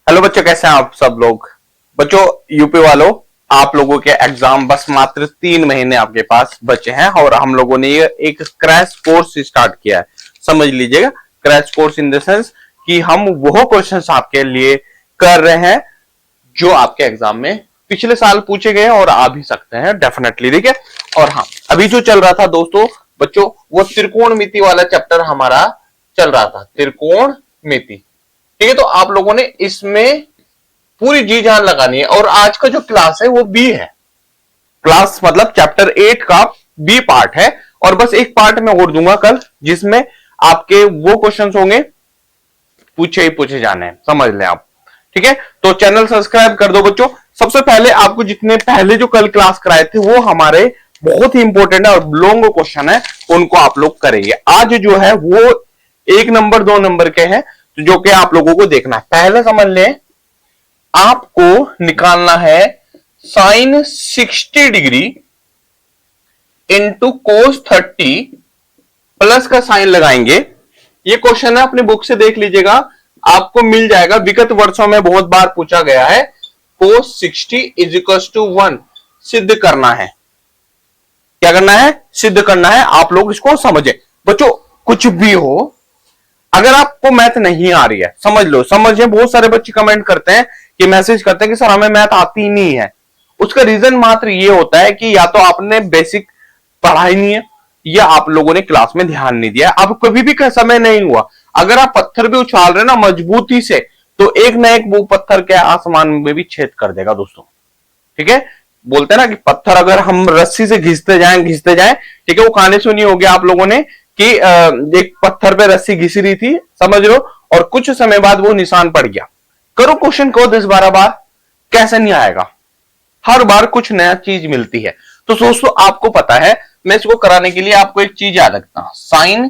Hello बच्चों, कैसे हैं आप सब लोग। बच्चों, यूपी वालों, आप लोगों के एग्जाम बस मात्र 3 महीने आपके पास बचे हैं और हम लोगों ने ये एक क्रैश कोर्स स्टार्ट किया है। समझ लीजिएगा, crash course in the sense कि हम वो क्वेश्चंस आपके लिए कर रहे हैं जो आपके एग्जाम में पिछले साल पूछे गए और आ भी सकते हैं डेफिनेटली। ठीक है। और हाँ, अभी जो चल रहा था दोस्तों बच्चों, वो त्रिकोणमिति वाला चैप्टर हमारा चल रहा था, त्रिकोणमिति। ठीक है, तो आप लोगों ने इसमें पूरी जी जान लगानी है। और आज का जो क्लास है वो बी है। क्लास मतलब चैप्टर 8 का बी पार्ट है। और बस एक पार्ट मैं और दूंगा कल, जिसमें आपके वो क्वेश्चंस होंगे पूछे ही पूछे जाने हैं। समझ लें आप। ठीक है, तो चैनल सब्सक्राइब कर दो बच्चों। सबसे पहले आपको जितने पहले जो कल क्लास कराए थे वो हमारे बहुत ही इंपॉर्टेंट है और लॉन्ग क्वेश्चन है, उनको आप लोग करेंगे। आज जो है वो 1 नंबर 2 नंबर के हैं, जो कि आप लोगों को देखना है। पहले समझ लें, आपको निकालना है sine 60 degree into cos 30 plus का साइन लगाएंगे। ये क्वेश्चन है, अपनी बुक से देख लीजिएगा, आपको मिल जाएगा। विगत वर्षों में बहुत बार पूछा गया है। कोस 60 इज इक्वल टू 1 सिद्ध करना है। क्या करना है? सिद्ध करना है। आप लोग इसको समझे बच्चों। कुछ भी हो, अगर आपको मैथ नहीं आ रही है, समझ लो, समझे। बहुत सारे बच्चे कमेंट करते हैं कि मैसेज करते हैं कि सर हमें मैथ आती ही नहीं है। उसका रीजन मात्र ये होता है कि या तो आपने बेसिक पढ़ा ही नहीं है, या आप लोगों ने क्लास में ध्यान नहीं दिया। अब कभी भी समय नहीं हुआ, अगर आप पत्थर भी उछाल रहे ना मजबूती से, तो एक ना एक वो पत्थर के आसमान में भी छेद कर देगा दोस्तों। ठीक है, बोलते हैं ना कि पत्थर अगर हम रस्सी से घिसते जाएं, ठीक है, वो कहानी सुनी होगी आप लोगों ने कि एक पत्थर पे रस्सी घिस रही थी, समझ लो, और कुछ समय बाद वो निशान पड़ गया। करो क्वेश्चन को 10-12 बार, कैसे नहीं आएगा? हर बार कुछ नया चीज मिलती है। तो दोस्तों आपको पता है, मैं इसको कराने के लिए आपको एक चीज याद रखता हूं। साइन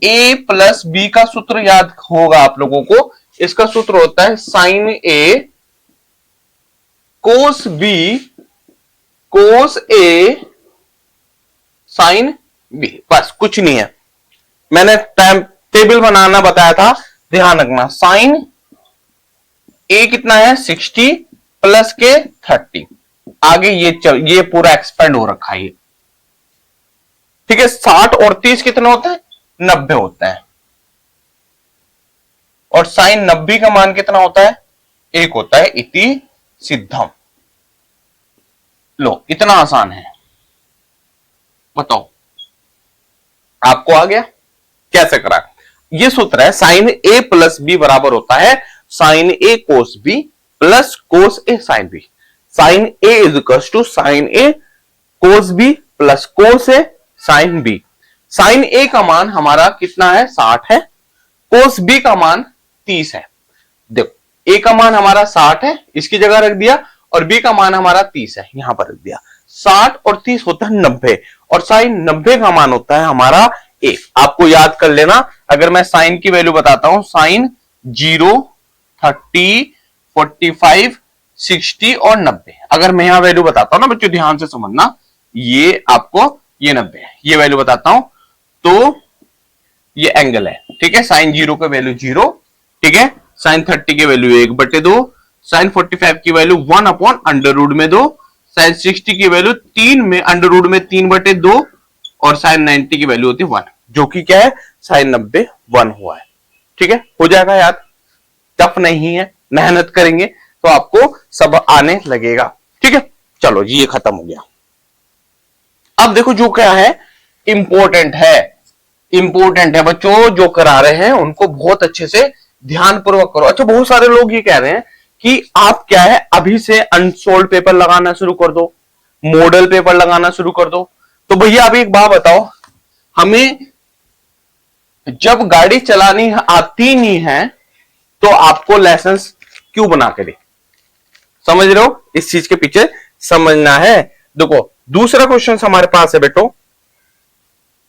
ए प्लस बी का सूत्र याद होगा आप लोगों को। इसका सूत्र होता है sine A cos B cos A sine B. बस कुछ नहीं है। मैंने टाइम टेबल बनाना बताया था, ध्यान रखना। साइन ए कितना है? 60 प्लस के 30। आगे ये पूरा एक्सपेंड हो रखा है। ठीक है, 60 और 30 कितना होता है? 90 होता है। और साइन 90 का मान कितना होता है? 1 होता है। इति सिद्धम। लो, इतना आसान है। बताओ, आपको आ गया? कैसे करा? ये सूत्र है, साइन ए प्लस बी बराबर होता है sine A cos B plus cos A sine B. Sine A is equal to sine A cos B plus cos A sine B. Sine A का मान हमारा कितना है? 60 है। कोस बी का मान 30 है। देखो, ए का मान हमारा 60 है, इसकी जगह रख दिया, और बी का मान हमारा 30 है, यहां पर रख दिया। 60 और 30 होता है 90, और साइन 90 का मान होता है हमारा 1। आपको याद कर लेना। अगर मैं साइन की वैल्यू बताता हूं, साइन 0, 30, 45, 60 और 90। अगर मैं यहां वैल्यू बताता हूं ना बच्चों, ध्यान से समझना, ये आपको ये 90 है, ये वैल्यू बताता हूं, तो ये एंगल है। ठीक है, साइन 0 का वैल्यू 0। ठीक है, साइन 30 की वैल्यू 1/2, साइन 45 की वैल्यू 1/√2, साइन 60 की वैल्यू 3 में √3/2, और साइन 90 की वैल्यू होती है 1, जो कि क्या है? साइन 90 1 हुआ है। ठीक है, हो जाएगा याद। टफ नहीं है, मेहनत करेंगे तो आपको सब आने लगेगा। ठीक है, चलो जी, ये खत्म हो गया। अब देखो, जो क्या है, इंपॉर्टेंट है बच्चों। जो करा रहे हैं उनको बहुत अच्छे से ध्यानपूर्वक करो। अच्छा, बहुत सारे लोग ये कह रहे हैं कि आप क्या है, अभी से अनसोल्ड पेपर लगाना शुरू कर दो, मॉडल पेपर लगाना शुरू कर दो। तो भैया अभी एक बात बताओ, हमें जब गाड़ी चलानी आती नहीं है तो आपको लाइसेंस क्यों बना के दे? समझ रहे हो? इस चीज के पीछे समझना है। देखो, दूसरा क्वेश्चन हमारे पास है बेटो।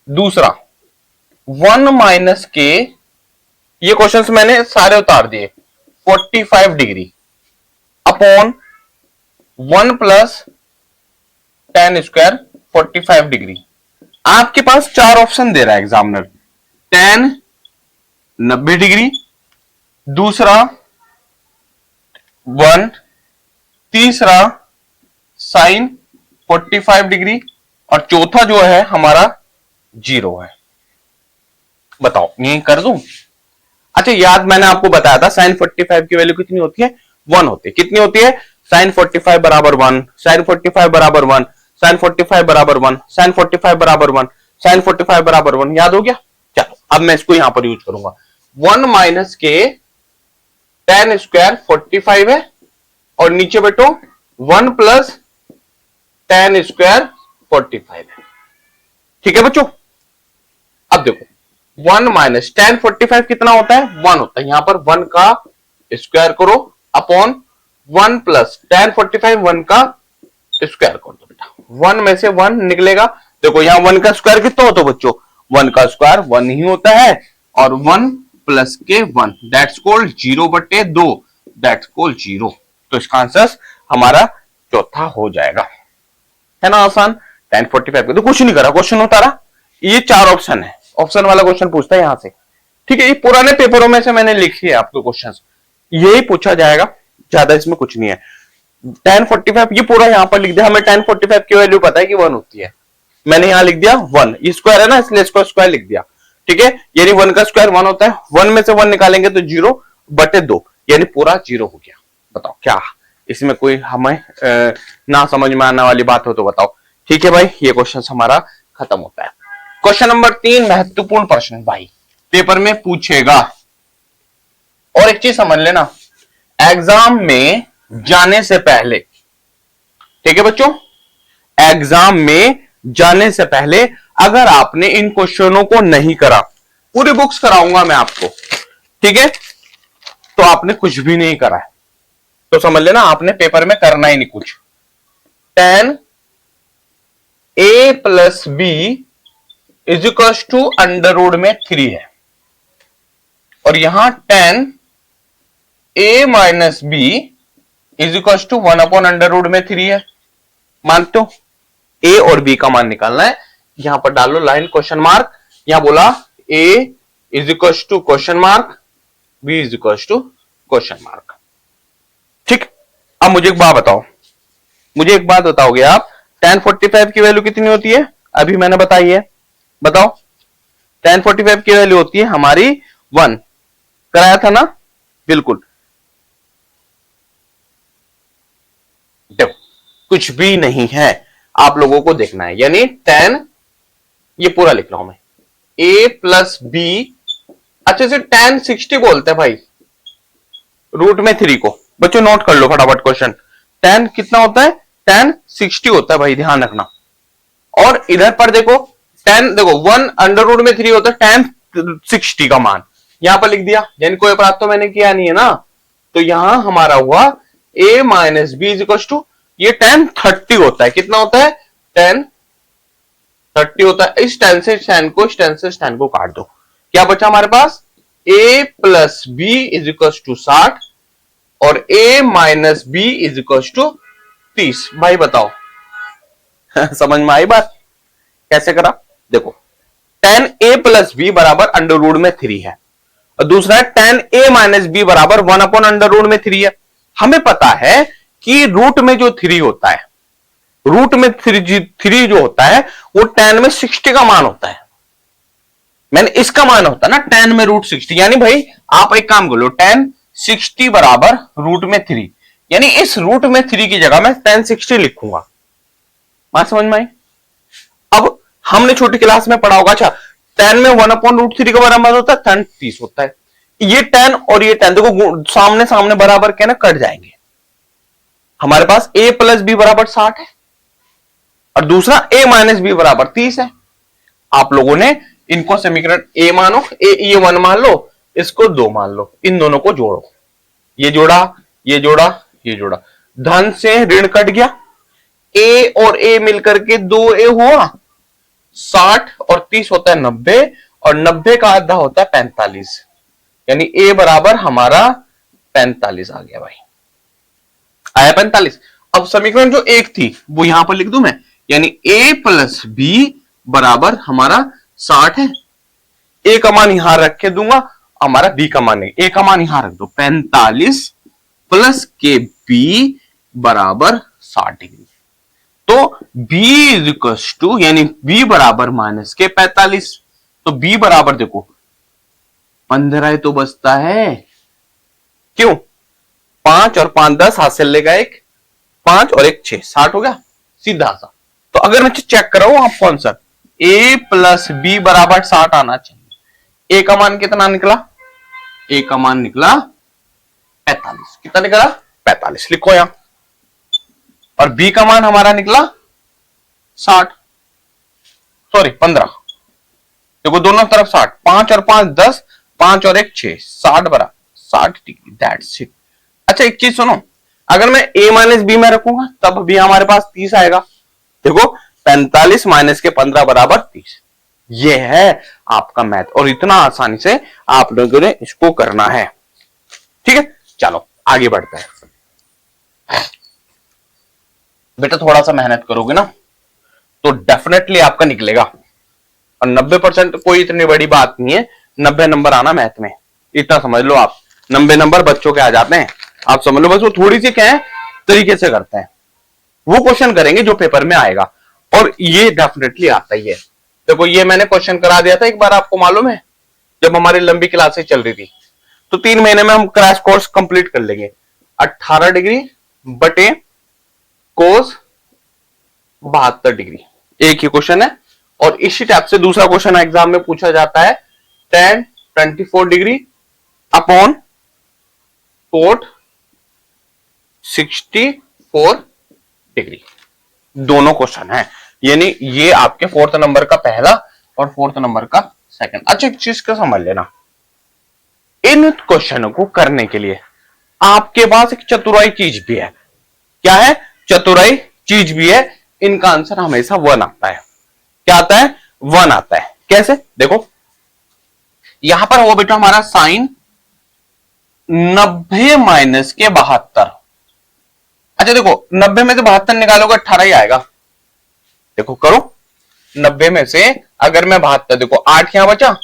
दूसरा 1 माइनस के, ये क्वेश्चंस मैंने सारे उतार दिए, 45 degree upon 1 plus tan square 45 degree. आपके पास 4 ऑप्शन दे रहा है एग्जामिनर। tan 90 डिग्री, दूसरा 1, तीसरा साइन 45 डिग्री, और चौथा जो है हमारा 0 है। बताओ ये कर दूं? अच्छा याद मैंने आपको बताया था साइन 45 की वैल्यू कितनी होती है? 1 होती है। कितनी होती है? साइन 45 बराबर 1, साइन 45 बराबर 1, साइन 45 बराबर 1, साइन 45 बराबर 1, साइन 45 बराबर 1। याद हो गया? चलो अब मैं इसको यहां पर यूज करूंगा। 1 माइनस के tan स्क्वायर 45 है, और नीचे बैठो 1 प्लस tan स्क्वायर 45 है। ठीक है बच्चों? अब देखो 1 माइनस tan 45 कितना होता है? 1 होता है। यहां पर 1 का स्क्वायर करो अपॉन 1 प्लस tan 45 1 का स्क्वायर कर दो बेटा। 1 में से 1 निकलेगा। देखो यहां 1 का स्क्वायर कितना होता है बच्चों? 1 का स्क्वायर 1 ही होता है, और 1 प्लस के 1 दैट्स कॉल्ड 0/2 दैट्स कॉल्ड 0। तो इसका आंसर हमारा चौथा हो जाएगा। है ना आसान? tan 45 का तो कुछ नहीं करा, क्वेश्चन उतारा। ये 4 ऑप्शन है, ऑप्शन वाला क्वेश्चन पूछता है यहां से। ठीक है, ये पुराने पेपरों में से मैंने लिखी है आपको क्वेश्चंस, यही पूछा जाएगा, ज्यादा इसमें कुछ नहीं है। tan 45 ये पूरा यहां पर लिख दिया। हमें tan 45 की वैल्यू पता है कि 1 होती है। मैंने यहां लिख दिया 1, ये स्क्वायर है ना इसलिए इसको स्क्वायर लिख दिया। ठीक है, यानी 1 का स्क्वायर 1 होता है। 1 में से 1 निकालेंगे तो 0/2, यानी पूरा 0 हो गया। बताओ क्या इसमें कोई हमें ना समझ में आने वाली बात हो तो बताओ। ठीक है भाई, ये क्वेश्चन हमारा खत्म होता है। क्वेश्चन नंबर 3 महत्वपूर्ण प्रश्न भाई पेपर में पूछेगा। और एक चीज समझ लेना, एग्जाम में जाने से पहले, ठीक है बच्चों, एग्जाम में जाने से पहले अगर आपने इन क्वेश्चनों को नहीं करा, पूरी बुक्स कराऊंगा मैं आपको, ठीक है, तो आपने कुछ भी नहीं करा है। तो समझ लेना आपने पेपर में करना ही नहीं कुछ। tan a plus b is equal to under root में 3 है, और यहां tan a minus b is equal to 1/√3 में 3 है। मानते हो? a और b का मान निकालना है। यहां पर डालो लाइन क्वेश्चन मार्क, यहां बोला a is equal to question mark, b is equal to question mark. ठीक, अब मुझे एक बात बताओ, मुझे एक बात बताओगे आप, tan 45 की वैल्यू कितनी होती है? अभी मैंने बताई है, बताओ। tan 45 की वैल्यू होती है हमारी 1, कराया था ना? बिल्कुल। देखो कुछ भी नहीं है, आप लोगों को देखना है, यानी tan, ये पूरा लिख रहा हूं मैं, a प्लस बी, अच्छे से tan 60 बोलते हैं भाई रूट में 3 को। बच्चों नोट कर लो फटाफट क्वेश्चन। tan कितना होता है? tan 60 होता है भाई, ध्यान रखना। और इधर पर देखो tan, देखो 1/√3 होता है, tan 60 का मान यहां पर लिख दिया, यानी कोई अपराध तो मैंने किया नहीं है ना। तो यहां हमारा हुआ a minus b is equal to, ये tan 30 होता है। कितना होता है? tan 30 होता है। इस tan से tan को, इस tan से tan को काट दो, क्या बचा हमारे पास? a plus b is equal to 60 और a minus b is equal to 30। भाई बताओ समझ में आई बात? कैसे करा? देखो tan a प्लस बी बराबर अंडर रूट में 3 है, और दूसरा है tan a माइनस बी बराबर 1/√3 है। हमें पता है कि रूट में जो 3 होता है, रूट में 3 जो होता है वो tan में 60 का मान होता है। मैंने इसका मान होता है ना tan में √60, यानी भाई आप एक काम कर लो, tan 60 बराबर रूट में 3, यानी इस रूट में 3 की जगह मैं tan 60 लिखूंगा। बात समझ में आई? अब हमने छोटी क्लास में पढ़ा होगा, अच्छा tan में 1/√3 का बराबर होता है tan 30 होता है। ये tan और ये tan देखो सामने सामने बराबर क्या ना कट जाएंगे। हमारे पास a प्लस बी बराबर 60 है, और दूसरा a माइनस बी बराबर 30 है। आप लोगों ने इनको समीकरण a मानो, ये 1 मान लो, इसको 2 मान लो, इन दोनों को जोड़ो, ये जोड़ा, ये जोड़ा, ये जोड़ा, धन से ऋण कट गया, a और a मिलकर के 2a हुआ, 60 और 30 होता है 90, और 90 का आधा होता है 45, यानी a बराबर हमारा 45 आ गया भाई, आया 45। अब समीकरण जो एक थी वो यहां पर लिख दूं मैं, यानी a प्लस बी बराबर हमारा 60 है, a का मान यहां रख के दूंगा, हमारा b का मान नहीं, a का मान यहां रख दो 45 प्लस के बी बराबर 60 डिग्री। तो b इज इक्वल टू यानी b बराबर माइनस के 45। तो b बराबर देखो 15 तो बचता है, क्यों 5 और 5 10 हाथ से लेगा एक, 5 और 1 6 60 हो गया सीधा सा। तो अगर मैं चेक कराऊं आप कौन सा a प्लस बी बराबर 60 आना चाहिए। a का मान कितना निकला, a का मान निकला 45। कितना निकला 45 लिखो यहां। और b का मान हमारा निकला 60 सॉरी 15। देखो दोनों तरफ 60, 5 और 5 10, 5 और 1 6 60 बराबर 60 डिग्री। That's it. अच्छा एक चीज सुनो, अगर मैं a माइनस बी में रखूंगा तब भी हमारे पास 30 आएगा। देखो 45 माइनस के 15 बराबर 30। ये है आपका मैथ और इतना आसानी से आप लोगों ने इसको करना है। ठीक है चलो आगे बढ़ते हैं। बेटा थोड़ा सा मेहनत करोगे ना तो डेफिनेटली आपका निकलेगा। और 90% कोई इतनी बड़ी बात नहीं है 90 नंबर आना मैथ में, इतना समझ लो आप। 90 नंबर बच्चों के आ जाते हैं, आप समझ लो। बस वो थोड़ी सी क्या है तरीके से करते हैं, वो क्वेश्चन करेंगे जो पेपर में आएगा और ये डेफिनेटली आता ही है। देखो ये मैंने क्वेश्चन करा दिया था एक बार, आपको मालूम है जब हमारी लंबी क्लासेस चल रही थी। तो 3 महीने में हम क्रैश कोर्स कंप्लीट कर लेंगे। 18 डिग्री बटे कोस 72 डिग्री, एक ही क्वेश्चन है। और इसी टाइप से दूसरा क्वेश्चन एग्जाम में पूछा जाता है tan 24 degree upon coat 64 degree. दोनों क्वेश्चन है, यानी ये आपके 4th नंबर का पहला और 4th नंबर का सेकंड। अच्छा एक चीज का समझ लेना, इन क्वेश्चनों को करने के लिए आपके पास एक चतुराई चीज भी है। क्या है चतुराई चीज भी है। इनका आंसर हमेशा 1 आता है। क्या आता है 1 आता है। कैसे देखो यहां पर वो बेटा हमारा साइन 90 माइनस के 72। अच्छा देखो 90 में से 72 निकालोगे 18 ही आएगा। देखो करो 90 में से अगर मैं 72, देखो 8 यहां बचा,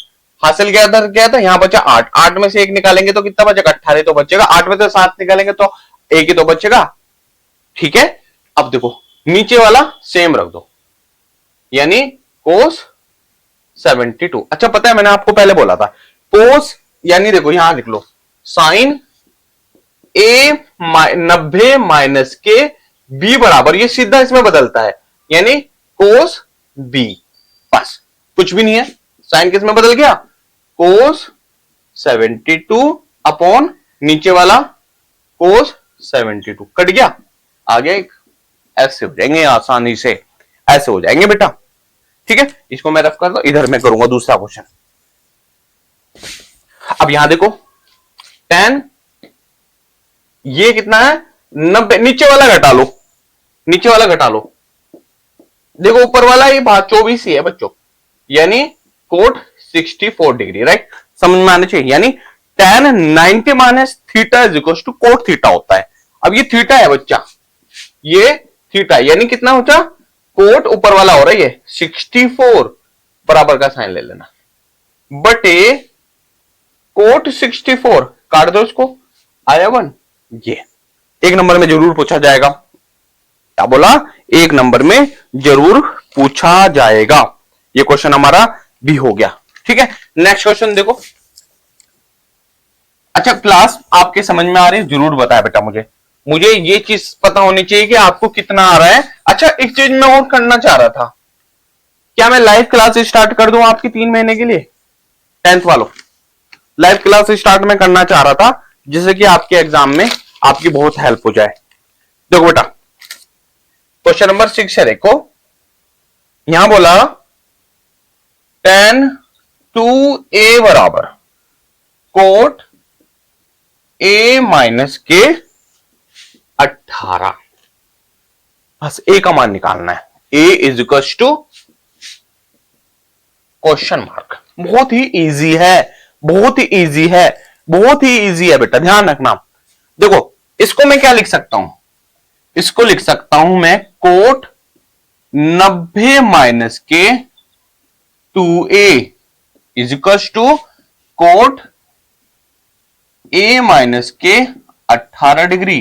हासिल क्या था यहां बचा 8, 8 में से 1 निकालेंगे तो कितना बचेगा 18 तो बचेगा। 8 में से 7 निकालेंगे तो 1 ही तो बचेगा। ठीक है अब देखो नीचे वाला सेम रख दो, यानी कोस 72। अच्छा पता है मैंने आपको पहले बोला था कोस, यानी देखो यहां लिख लो साइन ए 90 माइनस के बी बराबर, ये सीधा इसमें बदलता है यानी कोस बी। बस कुछ भी नहीं है, साइन किस में बदल गया कोस 72 अपॉन नीचे वाला कोस 72 कट गया, आगे ऐसे हो जाएंगे आसानी से, ऐसे हो जाएंगे बेटा। ठीक है इसको मैं रफ कर दो, इधर मैं करूंगा दूसरा क्वेश्चन। अब यहां देखो tan ये कितना है 90, नीचे वाला घटा लो, नीचे वाला घटा लो। देखो ऊपर वाला ये 24 ही है बच्चों, यानी कोट 64 डिग्री। राइट समझ में आना चाहिए। यानी tan 90 minus theta is equal to cot theta होता है। अब ये थीटा है बच्चा, ये थीटा यानी कितना होता कोट ऊपर वाला हो रहा है ये 64 बराबर का साइन ले लेना बटे कोट 64 काट दो इसको, आया 1। ये 1 नंबर में जरूर पूछा जाएगा। क्या बोला 1 नंबर में जरूर पूछा जाएगा। ये क्वेश्चन हमारा भी हो गया। ठीक है नेक्स्ट क्वेश्चन देखो। अच्छा क्लास आपके समझ में आ रही है जरूर बताया बेटा, मुझे ये चीज पता होनी चाहिए कि आपको कितना आ रहा है। अच्छा एक चीज मैं और करना चाह रहा था, क्या मैं लाइव क्लास स्टार्ट कर दूं आपकी 3 महीने के लिए 10th वालों। लाइव क्लास स्टार्ट में करना चाह रहा था जिससे कि आपके एग्जाम में आपकी बहुत हेल्प हो जाए। देखो बेटा क्वेश्चन नंबर 6 है, देखो यहां बोला tan 2a बराबर कोट a माइनस के 18। बस a का मान निकालना है। a is equal to question mark. बहुत ही इजी है, बहुत ही इजी है, बहुत ही इजी है बेटा, ध्यान रखना। देखो इसको मैं क्या लिख सकता हूं, इसको लिख सकता हूं मैं कोट 90 माइनस के 2a is equal to cot a minus के 18 डिग्री।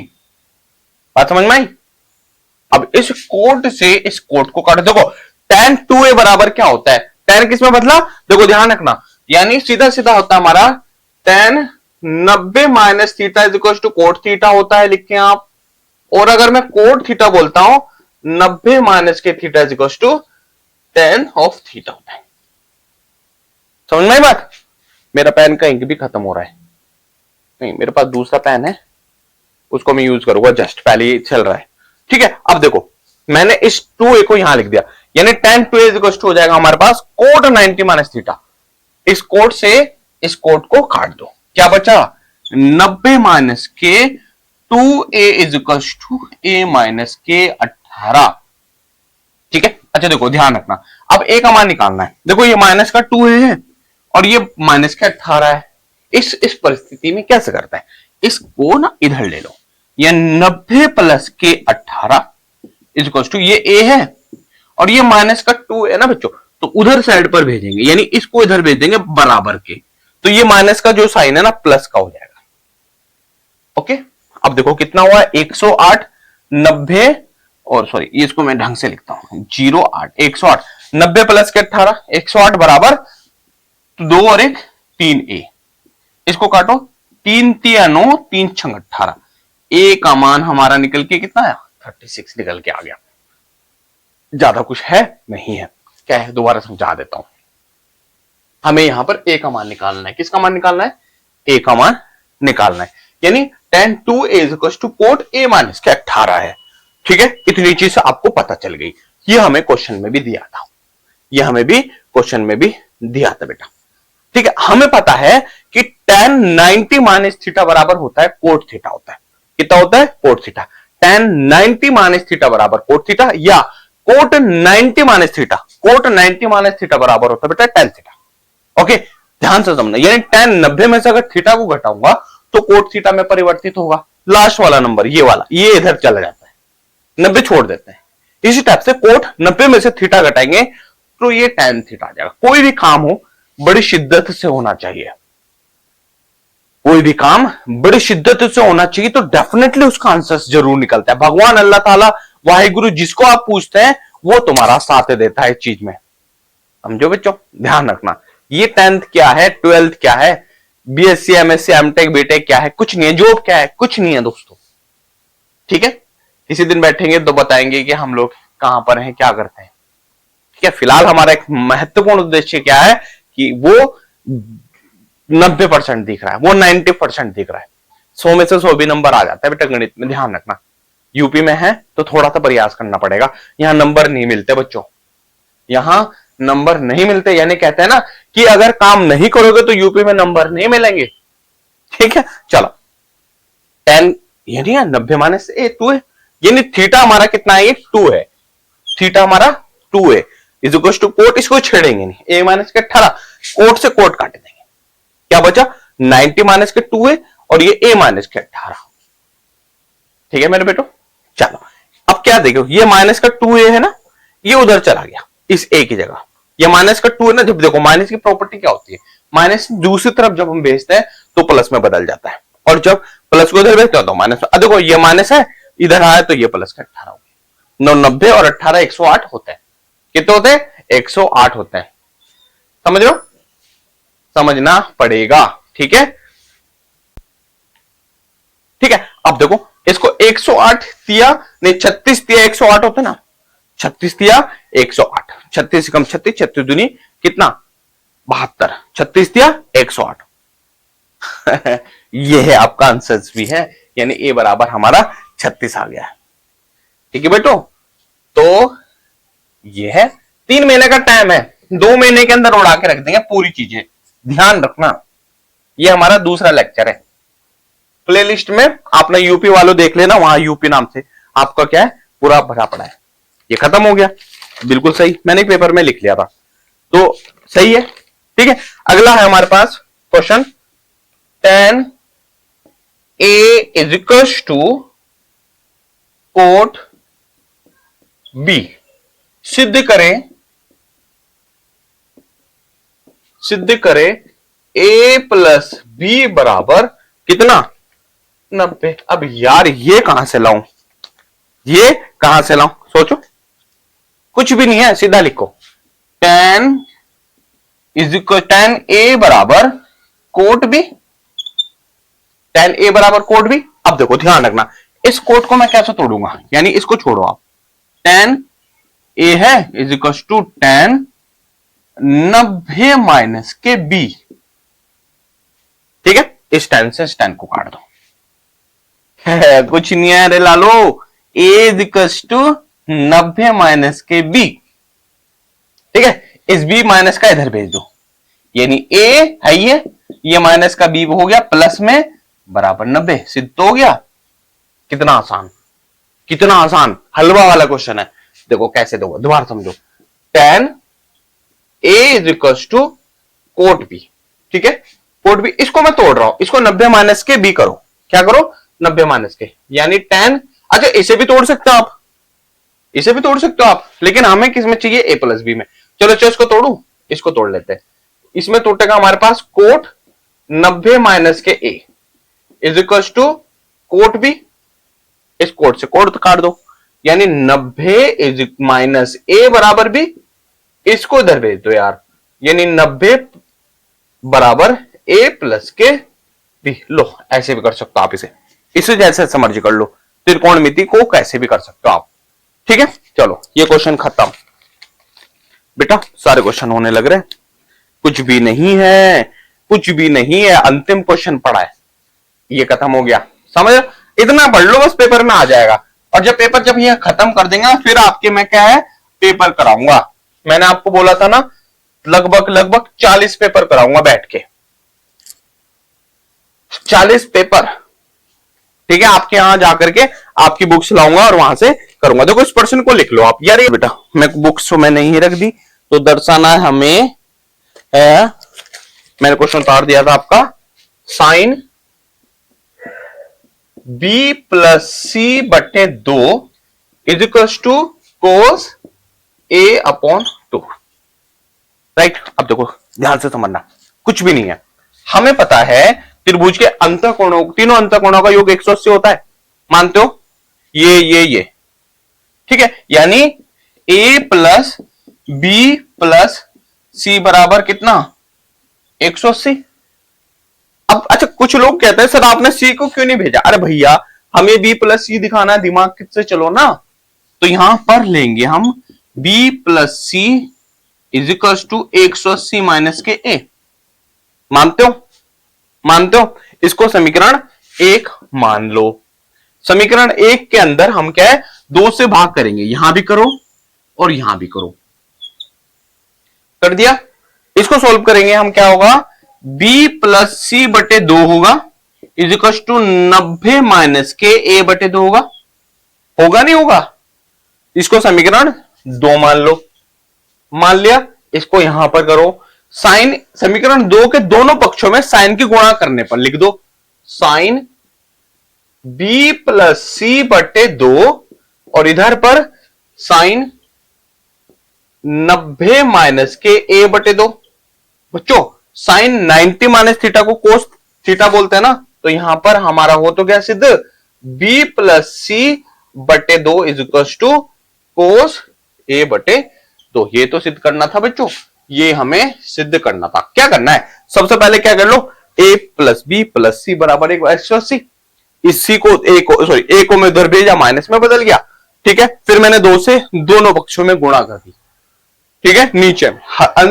बात समझ में आई? अब इस कोट से इस कोट को काटो। देखो tan 2a बराबर क्या होता है, tan किसमें बदला, देखो ध्यान रखना, यानी सीधा सीधा होता है हमारा tan 90 minus theta is equal to cot theta होता है, लिखें आप। और अगर मैं कोट थीटा बोलता हूं 90 माइनस के theta is equal to tan of theta होता है। समझ में आई बात? मेरा पेन का इंक भी खत्म हो रहा है, नहीं मेरे पास दूसरा पेन है, उसको मैं यूज करूंगा, जस्ट पहले ही चल रहा है। ठीक है, अब देखो मैंने इस 2a को यहां लिख दिया, यानी tan 2a हो जाएगा हमारे पास कोट 90 माइनस थीटा। इस कोट से इस कोट को काट दो, क्या बचा 90 माइनस के 2a is equal to a minus के 18। ठीक है, अच्छा देखो ध्यान रखना, अब a का मान निकालना है। देखो ये माइनस का 2a है और ये माइनस का 18 है। इस परिस्थिति में कैसे करता है, इसको ना इधर ले लो, ये 90 प्लस के 18 इक्वल टू ये a है और ये माइनस का 2 है ना बच्चों, तो उधर साइड पर भेजेंगे, यानी इसको इधर भेज देंगे बराबर के, तो ये माइनस का जो साइन है ना प्लस का हो जाएगा। ओके, अब देखो कितना हुआ 108 90 और सॉरी इसको मैं ढंग से लिखता हूं 08 108 90 प्लस के 18 108 बराबर 2 और 1 3a। इसको काटो 3 3 9 3 6 18, a का मान हमारा निकल के कितना है 36 निकल के आ गया। ज्यादा कुछ है नहीं है, क्या है दोबारा समझा देता हूं। हमें यहां पर a का मान निकालना है, किसका मान निकालना है, a का मान निकालना है, यानी tan 2a is equal to cot a minus के 18 है। ठीक है, इतनी चीज आपको पता चल गई, ये हमें क्वेश्चन में भी दिया था, ये हमें भी क्वेश्चन में भी दिया था बेटा। ठीक है, हमें पता है कि tan 90 माइनस थीटा बराबर होता है कोट थीटा होता है, कितना होता है cot theta, tan 90 minus theta बराबर कोट थीटा, या cot 90 minus theta, cot 90 minus theta बराबर होता है बेटा tan थीटा। ओके, ध्यान से समझना, यानी tan 90 में से अगर थीटा को घटाऊंगा तो कोट थीटा में परिवर्तित होगा, लास्ट वाला नंबर ये वाला ये इधर चला जाता है, 90 छोड़ देते हैं। इसी टाइप से कोट 90 में से थीटा घटाएंगे तो ये tan थीटा आ जाएगा। कोई भी काम हो बड़ी शिद्दत से होना चाहिए, कोई भी काम बड़ी शिद्दत से होना चाहिए तो डेफिनेटली उसका आंसर जरूर निकलता है। भगवान अल्लाह ताला वाहिगुरु जिसको आप पूछते हैं वो तुम्हारा साथ देता है इस चीज में, समझो बच्चों, ध्यान रखना। ये 10th क्या है, 12th क्या है, बीएससी एमएससी एमटेक बीटेक क्या है, कुछ नहीं है, जॉब क्या है, कुछ नहीं है दोस्तों। ठीक है, किसी दिन बैठेंगे तो बताएंगे कि हम लोग कहां पर हैं, क्या करते हैं। ठीक है, फिलहाल हमारा एक महत्वपूर्ण उद्देश्य क्या है कि वो 90% दिख रहा है, वो 90% दिख रहा है, 100 में से 100 भी नंबर आ जाता है बेटा गणित में, ध्यान रखना। यूपी में है तो थोड़ा सा प्रयास करना पड़ेगा, यहां नंबर नहीं मिलते बच्चों, यहां नंबर नहीं मिलते, यानी कहते हैं ना कि अगर काम नहीं करोगे तो यूपी में नंबर नहीं मिलेंगे। ठीक है, चलो 10 यानी 90 माइनस ए 2 है, यानी थीटा हमारा कितना है, ये 2 है, थीटा हमारा 2 है इज इक्वल टू कोट, इसको छेड़ेंगे नहीं, ए माइनस के 18 कोट से कोट काट देंगे, क्या बचा 90 माइनस के 2 है और ये ए माइनस के 18। ठीक है मेरे बेटो, चलो अब क्या देखो, ये माइनस का 2a है ना, ये उधर चला गया इस a की जगह, ये माइनस का 2 है ना, जब देखो माइनस की प्रॉपर्टी क्या होती है, माइनस दूसरी तरफ जब हम भेजते हैं तो प्लस में बदल जाता है, और जब प्लस को उधर भेजते हो तो माइनस में। देखो ये माइनस है, इधर आया तो ये प्लस का 18 हो गया, 90 और 18 108 होते हैं, कितने होते हैं 108 होते हैं, समझ लो, समझना पड़ेगा। ठीक है, ठीक है, अब देखो इसको 108 दिया नहीं 36 दिया 108 होता ना, 36 दिया 108, 36 से कम 36, 36 दूनी कितना 72, 36 दिया 108 ये है आपका आंसर भी है, यानी ए बराबर हमारा 36 आ गया। ठीक है बेटो, तो ये है 3 महीने का टाइम है, 2 महीने के अंदर उड़ा के रख देंगे पूरी चीजें, ध्यान रखना। ये हमारा दूसरा लेक्चर है, प्लेलिस्ट में आपने यूपी वालों देख लेना, वहां यूपी नाम से आपका क्या है पूरा भरा पड़ा है। ये खत्म हो गया, बिल्कुल सही, मैंने पेपर में लिख लिया था तो सही है। ठीक है, अगला है हमारे पास question, tan a is equal to cot b, सिद्ध करें a प्लस बी बराबर कितना 90। अब यार ये कहां से लाऊं, ये कहां से लाऊं, सोचो। कुछ भी नहीं है, सीधा लिखो tan is equal tan A बराबर कोट बी, tan A बराबर कोट बी। अब देखो ध्यान रखना, इस कोट को मैं कैसे तोड़ूंगा, यानी इसको छोड़ो आप, tan A है is equal to tan 90 minus के बी। ठीक है, इस tan से इस tan को काट दो। कुछ नहीं है रे लालो, A is equal to 90 minus के बी। ठीक है, इस b माइनस का इधर भेज दो, यानी A है ये माइनस का b हो गया प्लस में बराबर 90। सिद्ध तो हो गया। कितना आसान, कितना आसान, हलवा वाला क्वेश्चन है। देखो कैसे दोगे, दोबारा समझो। tan A is equal to cot b। ठीक है, कोट b, इसको मैं तोड़ रहा हूं, इसको 90 माइनस के b करो। क्या करो, 90 माइनस के, यानी tan। अच्छा इसे भी तोड़ सकते हो आप, इसे भी तोड़ सकते हो आप, लेकिन हमें किस में चाहिए, a प्लस बी में। चलो इसको तोड़ू, इसको तोड़ लेते हैं। इसमें टूटेगा हमारे पास कोट 90 माइनस के a is equal to cot b। इस कोट से कोट काट दो, यानी 90 इज माइनस a बराबर b। इसको इधर भेज दो यार, यानी 90 बराबर a प्लस के b। लो ऐसे भी कर सकते हो आप, इसे जैसे समझ कर लो, त्रिकोणमिति को कैसे भी कर सकते हो आप। ठीक है, चलो ये क्वेश्चन खत्म। बेटा सारे क्वेश्चन होने लग रहे, कुछ भी नहीं है, कुछ भी नहीं है, अंतिम क्वेश्चन पड़ा है, ये खत्म हो गया। समझ, इतना पढ़ लो बस, पेपर में आ जाएगा। और जब ये खत्म कर देंगे फिर आपके मैं क्या है, पेपर कराऊंगा। मैंने आपको बोला था ना, लगभग 40 पेपर कराऊंगा बैठ के, 40 पेपर। ठीक है, आपके यहां जाकर के आपकी बुक्स लाऊंगा और वहां से करूंगा। देखो इस पर्सन को लिख लो आप यार। ये बेटा मैं बुक्स तो मैंने ही रख दी, तो दर्शाना हमें है, मैंने क्वेश्चन उतार दिया था आपका, साइन b प्लस सी बटे 2 is equal to cos a upon 2। Right, अब देखो ध्यान से समझना, कुछ भी नहीं है। हमें पता है त्रिभुज के अंतःकोणों, तीनों अंतःकोणों का योग 180 होता है, मानते हो, ये। ठीक है, यानी a प्लस बी प्लस सी बराबर कितना, 180। अब अच्छा कुछ लोग कहते हैं सर आपने सी को क्यों नहीं भेजा। अरे भैया हमें b प्लस सी दिखाना है, दिमाग किससे चलो ना। तो यहां पर लेंगे हम b plus c is equal to 180 minus के a। मानते हो, मानते हो, इसको समीकरण 1 मान लो। समीकरण 1 के अंदर हम क्या है, 2 से भाग करेंगे, यहां भी करो और यहां भी करो। कर दिया, इसको सोल्व करेंगे हम, क्या होगा, b प्लस सी बटे 2 होगा इज इक्वल टू 90 माइनस के a बटे 2 होगा नहीं होगा। इसको समीकरण 2 मान लो, मान लिया। इसको यहां पर करो, साइन, समीकरण 2 के दोनों पक्षों में साइन की गुणा करने पर लिख दो साइन b प्लस सी बटे 2 और इधर पर साइन 90 माइनस के a बटे 2। बच्चों साइन 90 माइनस थीटा को कोस थीटा बोलते हैं ना, तो यहां पर हमारा हो तो क्या सिद्ध, b प्लस सी बटे 2 is equal to cos a बटे 2। ये तो सिद्ध करना था बच्चों, ये हमें सिद्ध करना था। क्या करना है, सबसे पहले क्या कर लो, a प्लस बी प्लस सी बराबर 180। इस सी को a को मैं उधर भेजा, माइनस में बदल गया। ठीक है, फिर मैंने 2 से दोनों पक्षों में गुणा कर दी। ठीक है, नीचे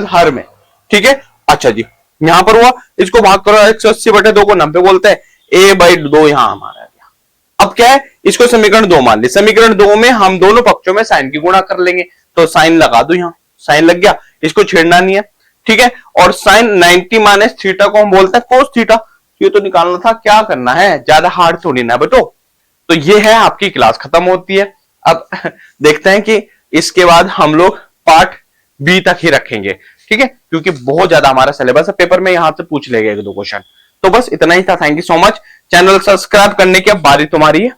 हर में। ठीक है, अच्छा जी यहां पर हुआ, इसको भाग करो, 180 बटे 2 को 90 बोलते हैं, a बाई 2 यहां हमारा गया। अब क्या है, इसको समीकरण 2 मान ली। समीकरण 2 में हम दोनों पक्षों में साइन की गुणा कर लेंगे, तो साइन लगा दो, यहां साइन लग गया, इसको छेड़ना नहीं है। ठीक है, और साइन 90 माइनस थीटा को हम बोलते हैं कोस थीटा। ये तो निकालना था, क्या करना है, ज्यादा हार्ड थोड़ी ना बेटो। तो ये है आपकी क्लास खत्म होती है। अब देखते हैं कि इसके बाद हम लोग पार्ट बी तक ही रखेंगे। ठीक है, क्योंकि बहुत ज्यादा हमारा सिलेबस है, पेपर में यहां से पूछ लेगा 1-2 क्वेश्चन। तो बस इतना ही था, thank you so much. Channel subscribe करने की बारी तुम्हारी है,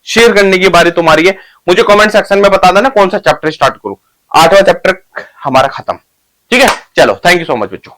शेयर करने की बारी तुम्हारी है। मुझे कमेंट सेक्शन में बता देना कौन सा चैप्टर स्टार्ट करूं। 8वां चैप्टर हमारा खत्म। ठीक है, चलो थैंक यू सो मच बच्चों।